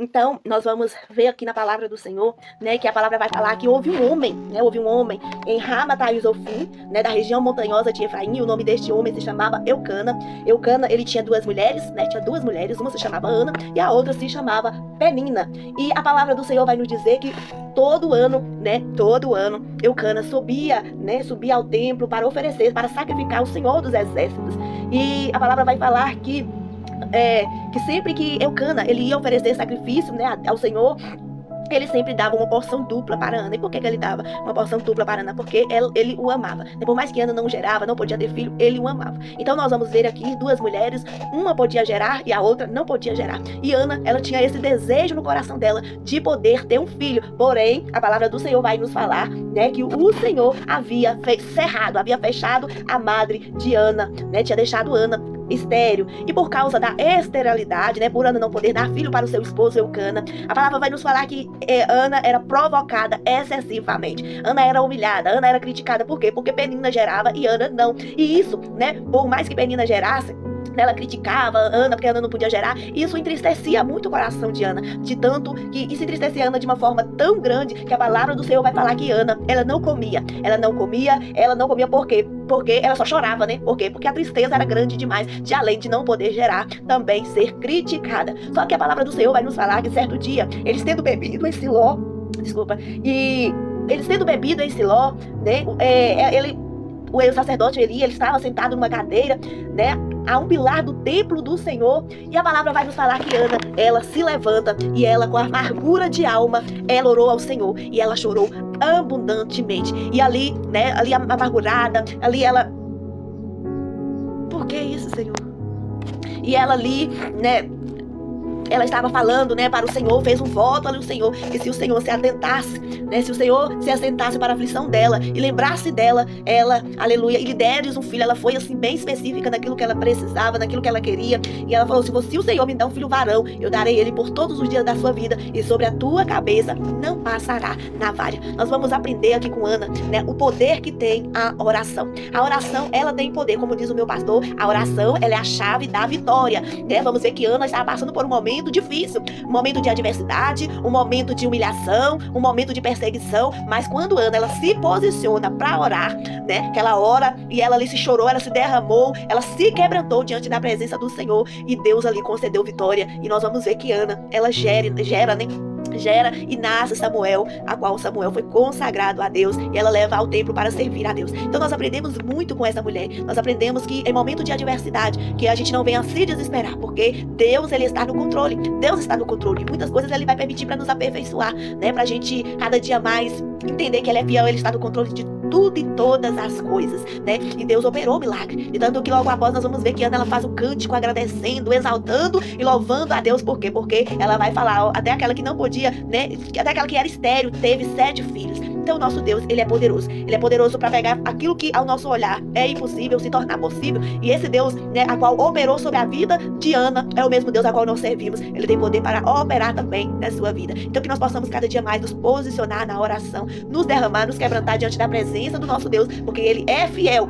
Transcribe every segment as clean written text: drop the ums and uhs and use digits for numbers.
Então, nós vamos ver aqui na palavra do Senhor, né, que a palavra vai falar que houve um homem, né, em Ramatai-Zofim, né, da região montanhosa de Efraim, e o nome deste homem se chamava Eucana. Eucana, ele tinha duas mulheres, né, uma se chamava Ana e a outra se chamava Penina. E a palavra do Senhor vai nos dizer que todo ano, Eucana subia ao templo para oferecer, para sacrificar ao Senhor dos Exércitos. E a palavra vai falar que sempre que Eucana ele ia oferecer sacrifício, né, ao Senhor, ele sempre dava uma porção dupla para Ana. E por que ele dava uma porção dupla para Ana? Porque ele o amava. Por mais que Ana não gerava, não podia ter filho, ele o amava. Então nós vamos ver aqui duas mulheres, uma podia gerar e a outra não podia gerar. E Ana, ela tinha esse desejo no coração dela de poder ter um filho. Porém, a palavra do Senhor vai nos falar, né, que o Senhor havia fechado a madre de Ana, né, tinha deixado Ana estéril, e por causa da esterilidade, né, por Ana não poder dar filho para o seu esposo Eucana, a palavra vai nos falar que Ana era provocada excessivamente. Ana era humilhada, Ana era criticada. Por quê? Porque Penina gerava e Ana não. E isso, né, por mais que Penina gerasse, ela criticava Ana porque Ana não podia gerar. Isso entristecia muito o coração de Ana, de tanto que isso entristecia Ana de uma forma tão grande que a palavra do Senhor vai falar que Ana, ela não comia por quê? Porque ela só chorava, né? Por quê? Porque a tristeza era grande demais, de além de não poder gerar, também ser criticada. Só que a palavra do Senhor vai nos falar que certo dia, eles tendo bebido em Siló, né? O sacerdote Eli, ele estava sentado numa cadeira, né, a um pilar do templo do Senhor, e a palavra vai nos falar que Ana, ela se levanta e ela, com amargura de alma, ela orou ao Senhor e ela chorou abundantemente. E ali, né, ali amargurada, ali ela, por que isso, Senhor? E ela ali, né, ela estava falando, né, para o Senhor, fez um voto ali ao Senhor, que se o Senhor se atentasse, né, se o Senhor se assentasse para a aflição dela e lembrasse dela, ela, aleluia, e lhe deres um filho. Ela foi assim bem específica naquilo que ela precisava, naquilo que ela queria, e ela falou: se o Senhor me dá um filho varão, eu darei ele por todos os dias da sua vida, e sobre a tua cabeça não passará navalha. Nós vamos aprender aqui com Ana, né, o poder que tem a oração. A oração, ela tem poder, como diz o meu pastor, a oração, ela é a chave da vitória, né? Vamos ver que Ana estava passando por um momento difícil, um momento de adversidade, um momento de humilhação, um momento de perseguição, mas quando Ana, ela se posiciona para orar, né, que ela ora e ela ali se chorou, ela se derramou, ela se quebrantou diante da presença do Senhor, e Deus ali concedeu vitória. E nós vamos ver que Ana, ela gera e nasce Samuel, a qual Samuel foi consagrado a Deus, e ela leva ao templo para servir a Deus. Então nós aprendemos muito com essa mulher. Nós aprendemos que em momento de adversidade, que a gente não venha se desesperar, porque Deus, ele está no controle. Deus está no controle. Muitas coisas ele vai permitir para nos aperfeiçoar, né, pra gente cada dia mais entender que ele é fiel, ele está no controle de tudo e todas as coisas, né? E Deus operou o milagre. E tanto que logo após nós vamos ver que Ana, ela faz o cântico agradecendo, exaltando e louvando a Deus. Por quê? Porque ela vai falar, ó, até aquela que não podia, né? Até aquela que era estéril, teve 7 filhos. Então o nosso Deus, ele é poderoso. Ele é poderoso para pegar aquilo que ao nosso olhar é impossível, se tornar possível. E esse Deus, né, a qual operou sobre a vida de Ana, é o mesmo Deus a qual nós servimos. Ele tem poder para operar também na sua vida. Então que nós possamos cada dia mais nos posicionar na oração, nos derramar, nos quebrantar diante da presença do nosso Deus, porque ele é fiel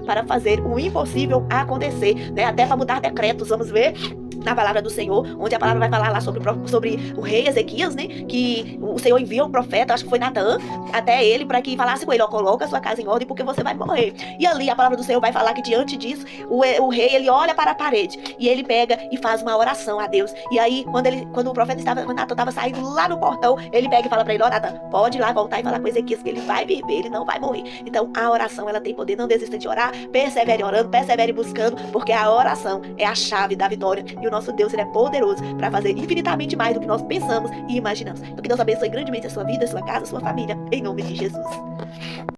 para fazer o impossível acontecer, né? Até para mudar decretos. Vamos ver na palavra do Senhor, onde a palavra vai falar lá sobre o rei Ezequias, né, que o Senhor envia um profeta, acho que foi Natã, até ele, para que falasse com ele: ó, coloca a sua casa em ordem, porque você vai morrer. E ali a palavra do Senhor vai falar que diante disso, o rei, ele olha para a parede, e ele pega e faz uma oração a Deus. E aí, quando o profeta Natã estava saindo lá no portão, ele pega e fala para ele: ó, Natã, pode ir lá voltar e falar com Ezequias que ele vai viver, ele não vai morrer. Então a oração, ela tem poder. Não desista de orar, persevere orando, persevere buscando, porque a oração é a chave da vitória. E o nosso Deus, ele é poderoso para fazer infinitamente mais do que nós pensamos e imaginamos. Então que Deus abençoe grandemente a sua vida, a sua casa, a sua família, em nome de Jesus.